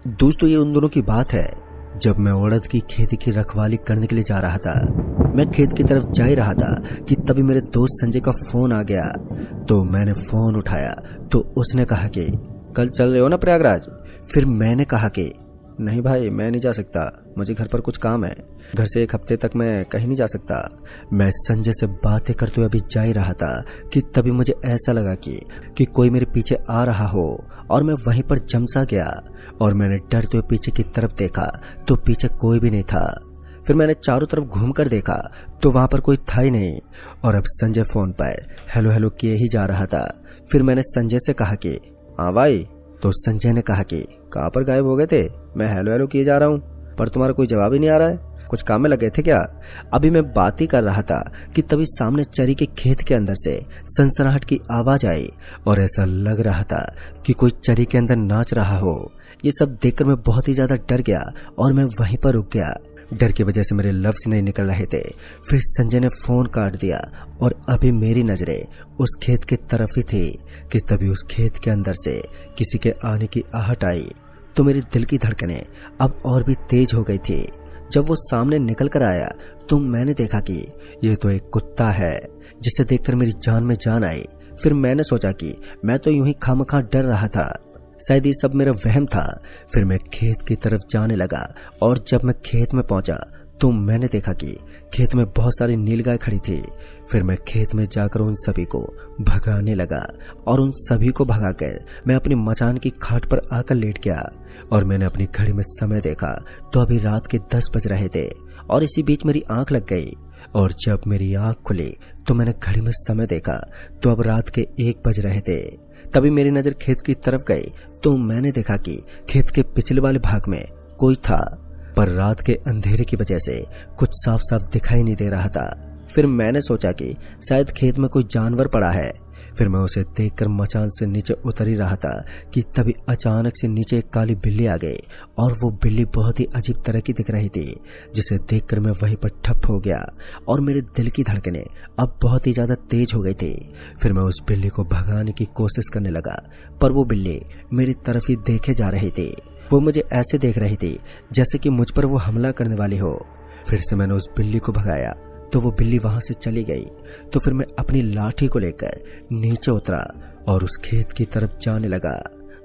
दोस्तों ये उन दोनों की बात है जब मैं उड़द की खेती की रखवाली करने के लिए जा रहा था। मैं खेत की तरफ जा ही रहा था कि तभी मेरे दोस्त संजय का फोन आ गया। तो मैंने फोन उठाया तो उसने कहा कि कल चल रहे हो ना प्रयागराज। फिर मैंने कहा कि नहीं भाई मैं नहीं जा सकता, मुझे घर पर कुछ काम है, घर से 1 हफ्ते तक मैं कहीं नहीं जा सकता। मैं संजय से बातें करते हुए अभी जा ही रहा था कि तभी मुझे ऐसा लगा कि कोई मेरे पीछे आ रहा हो और मैं वहीं पर जमसा गया और मैंने डरते हुए पीछे की तरफ देखा तो पीछे कोई भी नहीं था। फिर मैंने चारों तरफ घूमकर देखा तो वहां पर कोई था ही नहीं और अब संजय फोन पर हेलो हेलो किए ही जा रहा था। फिर मैंने संजय से कहा कि हाँ भाई। तो संजय ने कहा कि कहाँ पर गायब हो गए थे, मैं हेलो हेलो किए जा रहा हूँ पर तुम्हारा कोई जवाब ही नहीं आ रहा है, कुछ काम में लगे थे क्या। अभी मैं बात ही कर रहा था कि तभी सामने चरी के खेत के अंदर से सनसनाहट की आवाज आई और ऐसा लग रहा था कि कोई चरी के अंदर नाच रहा हो। ये सब देखकर मैं बहुत ही ज्यादा डर गया और मैं वहीं पर रुक गया। डर की वजह से मेरे लफ्ज नहीं निकल रहे थे। फिर संजय ने फोन काट दिया और अभी मेरी नजरें उस खेत की तरफ ही थी कि तभी उस खेत के अंदर से किसी के आने की आहट आई तो मेरे दिल की धड़कनें अब और भी तेज हो गई थी। जब वो सामने निकल कर आया तो मैंने देखा कि ये तो एक कुत्ता है, जिसे देखकर मेरी जान में जान आई। फिर मैंने सोचा कि मैं तो यूं ही खामखा डर रहा था, शायद ये सब मेरा वहम था। फिर मैं खेत की तरफ जाने लगा और जब मैं खेत में पहुंचा तो मैंने देखा कि खेत में बहुत सारी नीलगाय खड़ी थी। फिर मैं खेत में जाकर उन सभी को भगाने लगा और उन सभी को भगाकर मैं अपनी मचान की खाट पर आकर लेट गया और मैंने अपनी घड़ी में समय देखा तो अभी रात के 10 बज रहे थे और इसी बीच मेरी आंख लग गई और जब मेरी आंख खुली तो मैंने घड़ी में समय देखा तो अब रात के 1 बज रहे थे। तभी मेरी नजर खेत की तरफ गई तो मैंने देखा कि खेत के पिछले वाले भाग में कोई था पर रात के अंधेरे की वजह से कुछ साफ साफ दिखाई नहीं दे रहा था। फिर मैंने सोचा कि शायद खेत में कोई जानवर पड़ा है। फिर मैं उसे देखकर मचान से नीचे उतर ही रहा था कि तभी अचानक से नीचे एक काली बिल्ली आ गई और वो बिल्ली बहुत ही अजीब तरह की दिख रही थी, जिसे देखकर मैं वहीं पर ठप हो गया और मेरे दिल की धड़कनें अब बहुत ही ज्यादा तेज हो गई थी। फिर मैं उस बिल्ली को भगाने की कोशिश करने लगा पर वो बिल्ली मेरी तरफ ही देखे जा रही थी। वो मुझे ऐसे देख रही थी जैसे कि मुझ पर वो हमला करने वाली हो। फिर से मैंने उस बिल्ली को भगाया तो वो बिल्ली वहां से चली गई। तो फिर मैं अपनी लाठी को लेकर नीचे उतरा और उस खेत की तरफ जाने लगा।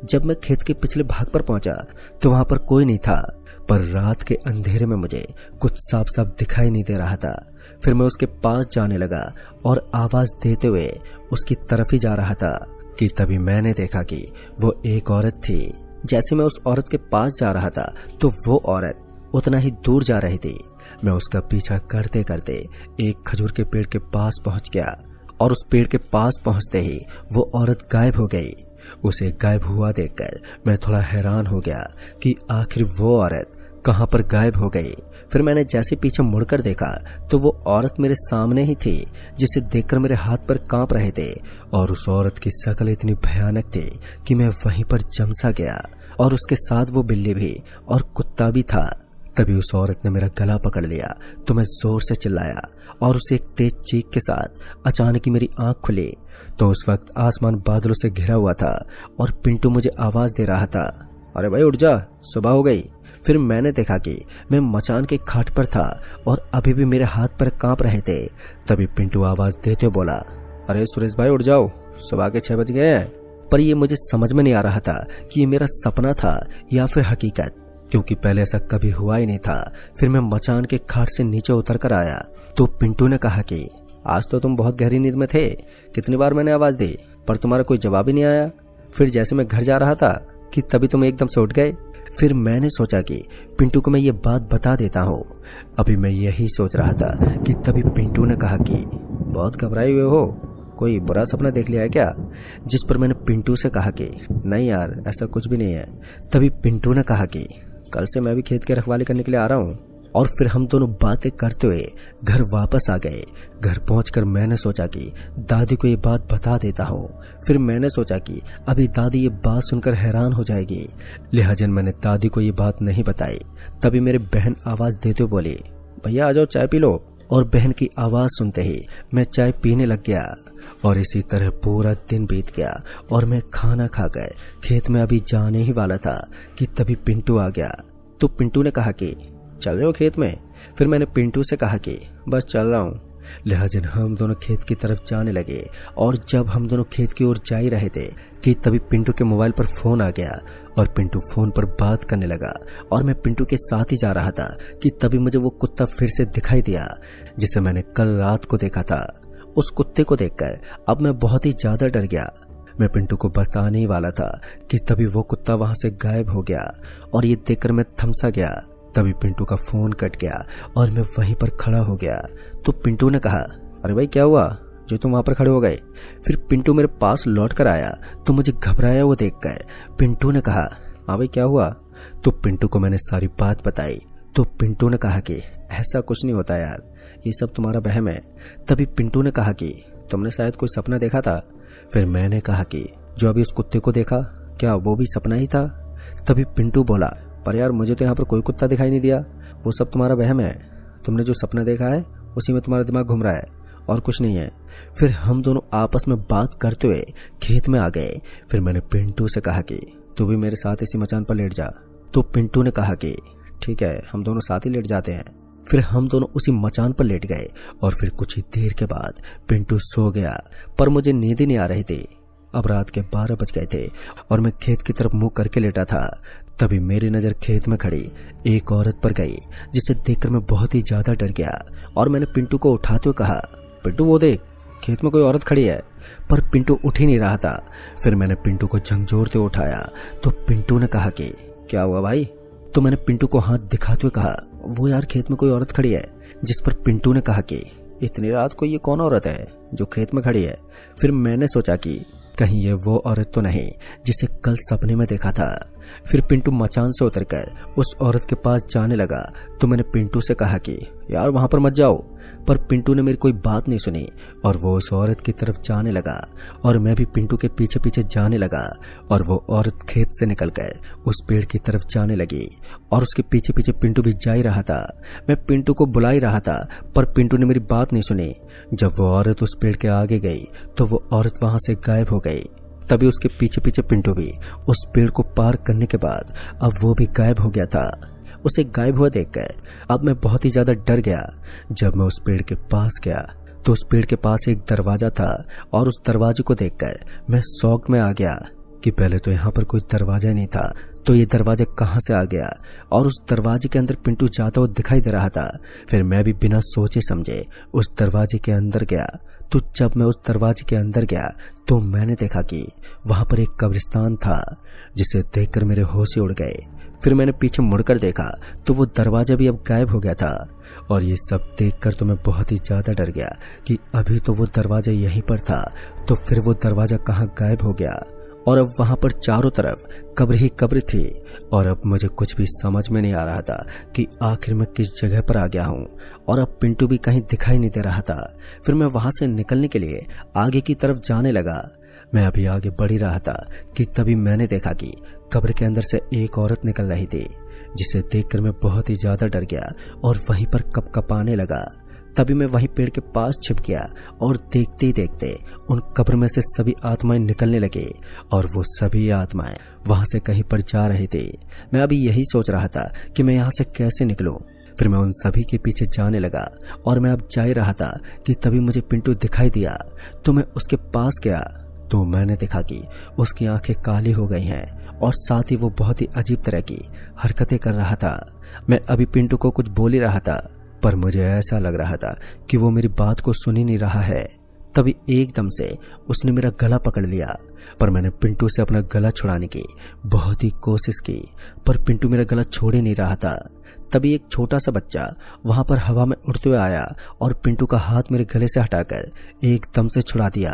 जब मैं खेत के पिछले भाग पर पहुंचा तो वहां पर कोई नहीं था पर रात के अंधेरे में मुझे कुछ साफ साफ दिखाई नहीं दे रहा था। फिर मैं उसके पास जाने लगा और आवाज देते हुए उसकी तरफ ही जा रहा था कि तभी मैंने देखा कि वो एक औरत थी। जैसे मैं उस औरत के पास जा रहा था तो वो औरत उतना ही दूर जा रही थी। मैं उसका पीछा करते करते एक खजूर के पेड़ के पास पहुंच गया और उस पेड़ के पास पहुंचते ही वो औरत गायब हो गई। उसे गायब हुआ देखकर मैं थोड़ा हैरान हो गया कि आखिर वो औरत कहां पर गायब हो गई। फिर मैंने जैसे पीछे मुड़कर देखा तो वो औरत मेरे सामने ही थी, जिसे देखकर मेरे हाथ पर कांप रहे थे और उस औरत की शक्ल इतनी भयानक थी कि मैं वहीं पर जमसा गया और उसके साथ वो बिल्ली भी और कुत्ता भी था। तभी उस औरत ने मेरा गला पकड़ लिया तो मैं जोर से चिल्लाया और उसे एक तेज चीख के साथ अचानक ही मेरी आंख खुली तो उस वक्त आसमान बादलों से घिरा हुआ था और पिंटू मुझे आवाज दे रहा था, अरे भाई उठ जा, सुबह हो गई। फिर मैंने देखा कि मैं मचान के खाट पर था और अभी भी मेरे हाथ पर कांप रहे थे। तभी पिंटू आवाज देते बोला, अरे सुरेश भाई उठ जाओ, सुबह के 6 बज गए हैं। पर ये मुझे समझ में नहीं आ रहा था कि ये मेरा सपना था या फिर हकीकत, क्योंकि पहले ऐसा कभी हुआ ही नहीं था। फिर मैं मचान के खाट से नीचे उतर कर आया तो पिंटू ने कहा कि आज तो तुम बहुत गहरी नींद में थे, कितनी बार मैंने आवाज दी पर तुम्हारा कोई जवाब ही नहीं आया। फिर जैसे मैं घर जा रहा था कि तभी तुम एकदम से उठ गए। फिर मैंने सोचा कि पिंटू को मैं ये बात बता देता हूँ। अभी मैं यही सोच रहा था कि तभी पिंटू ने कहा कि बहुत घबराए हुए हो, कोई बुरा सपना देख लिया है क्या। जिस पर मैंने पिंटू से कहा कि नहीं यार ऐसा कुछ भी नहीं है। तभी पिंटू ने कहा कि कल से मैं भी खेत की रखवाली करने के लिए आ रहा हूँ। और फिर हम दोनों बातें करते हुए घर वापस आ गए। घर पहुंचकर मैंने सोचा कि दादी को ये बात बता देता हूँ। फिर मैंने सोचा कि अभी दादी ये बात सुनकर हैरान हो जाएगी, लिहाजा मैंने दादी को ये बात नहीं बताई। तभी मेरी बहन आवाज देते हुए बोली, भैया आ जाओ चाय पी लो। और बहन की आवाज सुनते ही मैं चाय पीने लग गया। और इसी तरह पूरा दिन बीत गया और मैं खाना खाकर खेत में अभी जाने ही वाला था कि तभी पिंटू आ गया। तो पिंटू ने कहा कि चल रहे हो खेत में? फिर मैंने पिंटू से कहा कि बस चल रहा हूँ। लिहाजन हम दोनों खेत की तरफ जाने लगे और जब हम दोनों खेत की ओर जा ही रहे थे कि तभी पिंटू के मोबाइल पर फोन आ गया और पिंटू फोन पर बात करने लगा और मैं पिंटू के साथ ही जा रहा था कि तभी मुझे वो कुत्ता फिर से दिखाई दिया जिसे मैंने कल रात को देखा था। उस कुत्ते को देखकर अब मैं बहुत ही ज्यादा डर गया। मैं पिंटू को बताने ही वाला था कि तभी वो कुत्ता वहां से गायब हो गया और ये देखकर मैं थमसा गया। तभी पिंटू का फोन कट गया और मैं वहीं पर खड़ा हो गया। तो पिंटू ने कहा, अरे भाई क्या हुआ जो तुम वहां पर खड़े हो गए? फिर पिंटू मेरे पास लौट कर आया तो मुझे घबराया वो देखकर पिंटू ने कहा, हाँ भाई क्या हुआ? तो पिंटू को मैंने सारी बात बताई। तो पिंटू ने कहा कि ऐसा कुछ नहीं होता यार, ये सब तुम्हारा वहम है। तभी पिंटू ने कहा कि तुमने शायद कोई सपना देखा था। फिर मैंने कहा कि जो अभी उस कुत्ते को देखा क्या वो भी सपना ही था? तभी पिंटू बोला, पर यार मुझे तो यहाँ पर कोई कुत्ता दिखाई नहीं दिया, वो सब तुम्हारा वहम है। तुमने जो सपना देखा है उसी में तुम्हारा दिमाग घूम रहा है और कुछ नहीं है। फिर हम दोनों आपस में बात करते हुए खेत में आ गए। फिर मैंने पिंटू से कहा कि तू भी मेरे साथ इसी मचान पर लेट जा। तो पिंटू ने कहा कि ठीक है, हम दोनों साथ ही लेट जाते हैं। फिर हम दोनों उसी मचान पर लेट गए और फिर कुछ ही देर के बाद पिंटू सो गया, पर मुझे नींद ही नहीं आ रही थी। अब रात के 12 बज गए थे और मैं खेत की तरफ मुंह करके लेटा था। तभी मेरी नजर खेत में खड़ी एक औरत पर गई जिसे देखकर मैं बहुत ही ज्यादा डर गया और मैंने पिंटू को उठाते हुए कहा, पिंटू वो देख, खेत में कोई औरत खड़ी है। पर पिंटू उठ ही नहीं रहा था। फिर मैंने पिंटू को झंझोरते उठाया तो पिंटू ने कहा कि क्या हुआ भाई? तो मैंने पिंटू को हाथ दिखाते हुए कहा, वो यार खेत में कोई औरत खड़ी है। जिस पर पिंटू ने कहा कि इतनी रात को ये कौन औरत है जो खेत में खड़ी है? फिर मैंने सोचा कि कहीं ये वो औरत तो नहीं जिसे कल सपने में देखा था। फिर पिंटू मचान से उतरकर उस औरत के पास जाने लगा तो मैंने पिंटू से कहा कि यार वहां पर मत जाओ। पर पिंटू ने मेरी कोई बात नहीं सुनी और वो उस औरत की तरफ जाने लगा और मैं भी पिंटू के पीछे पीछे जाने लगा और वो औरत खेत से निकलकर उस पेड़ की तरफ जाने लगी और उसके पीछे पीछे पिंटू भी जा ही रहा था। मैं पिंटू को बुला ही रहा था पर पिंटू ने मेरी बात नहीं सुनी। जब वो औरत उस पेड़ के आगे गई तो वो औरत वहां से गायब हो गई। तभी उसके पीछे पीछे पिंटू भी उस पेड़ को पार करने के बाद अब वो भी गायब हो गया था। उसे गायब हुआ देखकर अब मैं बहुत ही ज्यादा डर गया। जब मैं उस पेड़ के पास गया तो उस पेड़ के पास एक दरवाजा था और उस दरवाजे को देखकर मैं शॉक में आ गया कि पहले तो यहाँ पर कोई दरवाजा नहीं था, तो ये दरवाजा कहाँ से आ गया? और उस दरवाजे के अंदर पिंटू जाता हुआ दिखाई दे रहा था। फिर मैं भी बिना सोचे समझे उस दरवाजे के अंदर गया। तो जब मैं उस दरवाजे के अंदर गया तो मैंने देखा कि वहां पर एक कब्रिस्तान था जिसे देखकर मेरे होश ही उड़ गए। फिर मैंने पीछे मुड़कर देखा तो वो दरवाजा भी अब गायब हो गया था और ये सब देखकर तो मैं बहुत ही ज्यादा डर गया कि अभी तो वो दरवाजा यहीं पर था, तो फिर वो दरवाजा कहाँ गायब हो गया? और अब वहां पर चारों तरफ कब्र ही कब्र थी और अब मुझे कुछ भी समझ में नहीं आ रहा था कि आखिर मैं किस जगह पर आ गया हूँ और अब पिंटू भी कहीं दिखाई नहीं दे रहा था। फिर मैं वहां से निकलने के लिए आगे की तरफ जाने लगा। मैं अभी आगे बढ़ ही रहा था कि तभी मैंने देखा कि कब्र के अंदर से एक औरत निकल रही थी जिसे देखकर मैं बहुत ही ज्यादा डर गया और वहीं पर कपकपाने लगा। तभी मैं वहीं पेड़ के पास छिप गया और देखते ही देखते उन कब्र में से सभी आत्माएं निकलने लगी और वो सभी आत्माएं वहां से कहीं पर जा रही थी। मैं अभी यही सोच रहा था कि मैं यहाँ से कैसे निकलूं। फिर मैं उन सभी के पीछे जाने लगा और मैं अब जा ही रहा था कि तभी मुझे पिंटू दिखाई दिया। तो मैं उसके पास गया तो मैंने देखा कि उसकी आंखें काली हो गई हैं और साथ ही वो बहुत ही अजीब तरह की हरकतें कर रहा था। मैं अभी पिंटू को कुछ बोल ही रहा था पर मुझे ऐसा लग रहा था कि वो मेरी बात को सुन ही नहीं रहा है। तभी एकदम से उसने मेरा गला पकड़ लिया, पर मैंने पिंटू से अपना गला छुड़ाने की बहुत ही कोशिश की पर पिंटू मेरा गला छोड़ ही नहीं रहा था। तभी एक छोटा सा बच्चा वहां पर हवा में उड़ते हुए आया और पिंटू का हाथ मेरे गले से हटाकर एकदम से छुड़ा दिया।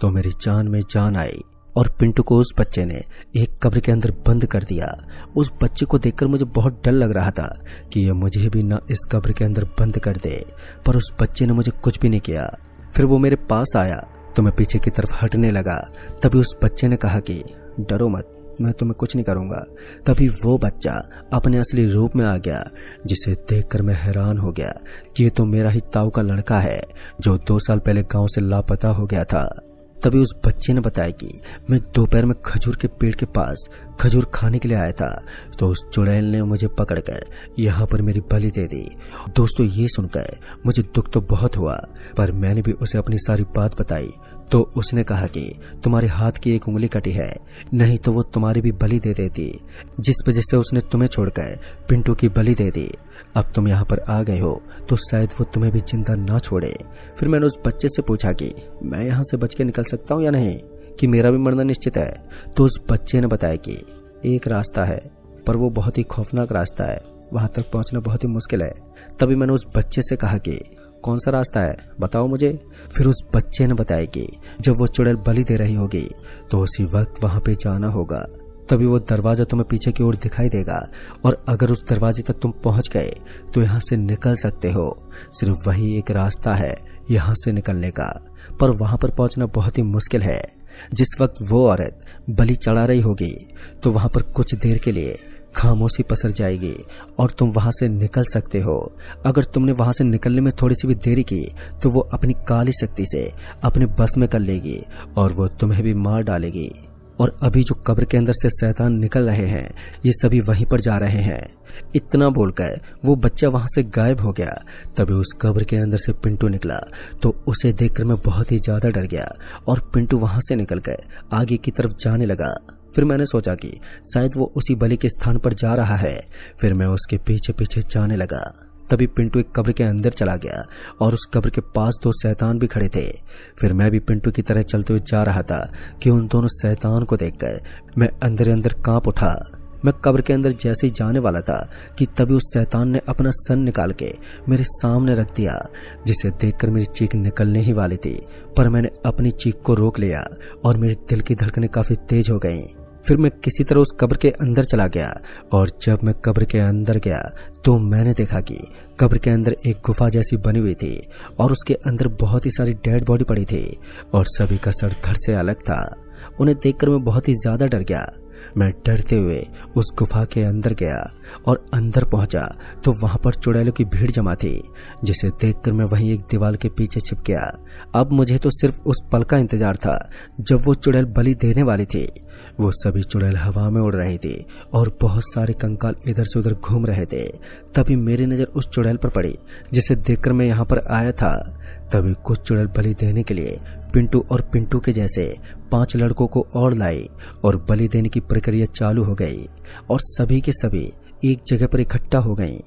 तो मेरी जान में जान आई और पिंटू को उस बच्चे ने एक कब्र के अंदर बंद कर दिया। उस बच्चे को देखकर मुझे बहुत डर लग रहा था कि ये मुझे भी ना इस कब्र के अंदर बंद कर दे, पर उस बच्चे ने मुझे कुछ भी नहीं किया। फिर वो मेरे पास आया तो मैं पीछे की तरफ हटने लगा। तभी उस बच्चे ने कहा कि डरो मत, मैं तुम्हें कुछ नहीं करूंगा। तभी वो बच्चा अपने असली रूप में आ गया, जिसे देखकर मैं हैरान हो गया कि ये तो मेरा ही ताऊ का लड़का है जो 2 साल पहले गांव से लापता हो गया था। तभी उस बच्चे ने बताया कि मैं दोपहर में खजूर के पेड़ के पास खजूर खाने के लिए आया था, तो उस चुड़ैल ने मुझे पकड़कर यहाँ पर मेरी बलि दे दी। दोस्तों, ये सुनकर मुझे दुख तो बहुत हुआ, पर मैंने भी उसे अपनी सारी बात बताई तो उसने कहा कि तुम्हारे हाथ की एक उंगली कटी है, नहीं तो वो तुम्हारी भी बलि दे देती, जिस वजह से उसने तुम्हें छोड़कर पिंटू की बलि दे दी। अब तुम यहाँ पर आ गए हो तो शायद वो तुम्हें भी जिंदा ना छोड़े। फिर मैंने उस बच्चे से पूछा कि मैं यहाँ से बच के निकल सकता हूँ या नहीं, कि मेरा भी मरना निश्चित है। तो उस बच्चे ने बताया कि एक रास्ता है, पर वो बहुत ही खौफनाक रास्ता है, वहां तक पहुंचना बहुत ही मुश्किल है। तभी मैंने उस बच्चे से कहा कि कौन सा रास्ता है, बताओ मुझे। फिर उस बच्चे ने बताया कि जब वो चुड़ैल बलि दे रही होगी तो उसी वक्त वहां पे जाना होगा, तभी वो दरवाजा तुम्हें पीछे की ओर दिखाई देगा, और अगर उस दरवाजे तक तुम पहुंच गए तो यहाँ से निकल सकते हो। सिर्फ वही एक रास्ता है यहाँ से निकलने का, पर वहां पर पहुंचना बहुत ही मुश्किल है। जिस वक्त वो औरत बलि चढ़ा रही होगी तो वहां पर कुछ देर के लिए खामोशी पसर जाएगी और तुम वहां से निकल सकते हो। अगर तुमने वहां से निकलने में थोड़ी सी भी देरी की तो वो अपनी काली शक्ति से अपने बस में कर लेगी और वो तुम्हें भी मार डालेगी। और अभी जो कब्र के अंदर से शैतान निकल रहे हैं, ये सभी वहीं पर जा रहे हैं। इतना बोलकर वो बच्चा वहां से गायब हो गया। तभी उस कब्र के अंदर से पिंटू निकला, तो उसे देखकर मैं बहुत ही ज्यादा डर गया और पिंटू वहां से निकलकर आगे की तरफ जाने लगा। फिर मैंने सोचा कि शायद वो उसी बलि के स्थान पर जा रहा है। फिर मैं उसके पीछे पीछे जाने लगा। तभी पिंटू एक कब्र के अंदर चला गया और उस कब्र के पास 2 शैतान भी खड़े थे। फिर मैं भी पिंटू की तरह चलते हुए जा रहा था कि उन दोनों शैतान को देखकर मैं अंदर अंदर कांप उठा। मैं कब्र के अंदर जैसे ही जाने वाला था कि तभी उस शैतान ने अपना सन निकाल के मेरे सामने रख दिया, जिसे देखकर मेरी चीख निकलने ही वाली थी, पर मैंने अपनी चीख को रोक लिया और मेरे दिल की धड़कनें काफी तेज हो गईं। फिर मैं किसी तरह उस कब्र के अंदर चला गया और जब मैं कब्र के अंदर गया तो मैंने देखा कि कब्र के अंदर एक गुफा जैसी बनी हुई थी और उसके अंदर बहुत ही सारी डेड बॉडी पड़ी थी और सभी का सर धड़ से अलग था। उन्हें देखकर मैं बहुत ही ज्यादा डर गया। मैं डरते हुए उस गुफा के अंदर गया और अंदर पहुंचा तो वहां पर चुड़ैलों की भीड़ जमा थी, जिसे देखकर मैं वहीं एक दीवार के पीछे छिप गया। अब मुझे तो सिर्फ उस पल का इंतजार था जब वो चुड़ैल बलि देने वाली थी। वो सभी चुड़ैल हवा में उड़ रही थी और बहुत सारे कंकाल इधर से उधर घूम रहे थे। तभी मेरी नजर उस चुड़ैल पर पड़ी जिसे देखकर मैं यहाँ पर आया था। तभी कुछ चुड़ैल बलि देने के लिए पिंटू और पिंटू के जैसे 5 लड़कों को और लाई और बलि देने की प्रक्रिया चालू हो गई और सभी के सभी एक जगह पर इकट्ठा हो गईं।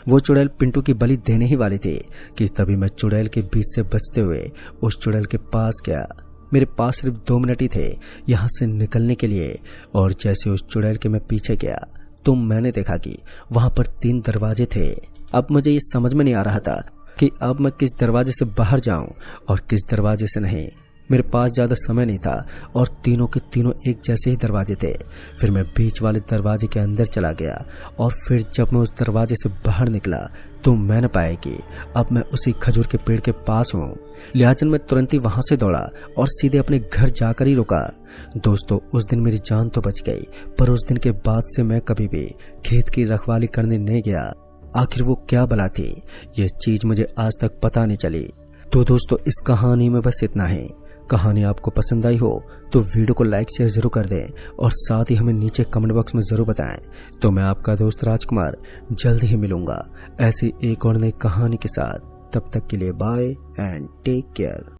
वो चुड़ैल पिंटू की बलि देने ही वाली थी कि तभी मैं चुड़ैल के बीच से बचते हुए उस चुड़ैल के पास गया। मेरे पास सिर्फ 2 मिनट ही थे यहाँ से निकलने के लिए, और जैसे उस चुड़ैल के मैं पीछे गया तो मैंने देखा कि वहां पर 3 दरवाजे थे। अब मुझे ये समझ में नहीं आ रहा था कि अब मैं किस दरवाजे से बाहर जाऊं और किस दरवाजे से नहीं। मेरे पास ज़्यादा समय नहीं था और तीनों के तीनों एक जैसे ही दरवाजे थे। फिर मैं बीच वाले दरवाजे के अंदर चला गया और फिर जब मैं उस दरवाजे से बाहर निकला तो मैंने पाया कि अब मैं उसी खजूर के पेड़ के पास हूँ। लिहाजन मैं तुरंत ही वहां से दौड़ा और सीधे अपने घर जाकर ही रुका। दोस्तों, उस दिन मेरी जान तो बच गई, पर उस दिन के बाद से मैं कभी भी खेत की रखवाली करने नहीं गया। आखिर वो क्या बला थी, ये चीज मुझे आज तक पता नहीं चली। तो दोस्तों, इस कहानी में बस इतना ही। कहानी आपको पसंद आई हो तो वीडियो को लाइक शेयर जरूर कर दें और साथ ही हमें नीचे कमेंट बॉक्स में जरूर बताएं। तो मैं आपका दोस्त राजकुमार जल्द ही मिलूंगा ऐसी एक और नई कहानी के साथ। तब तक के लिए बाय एंड टेक केयर।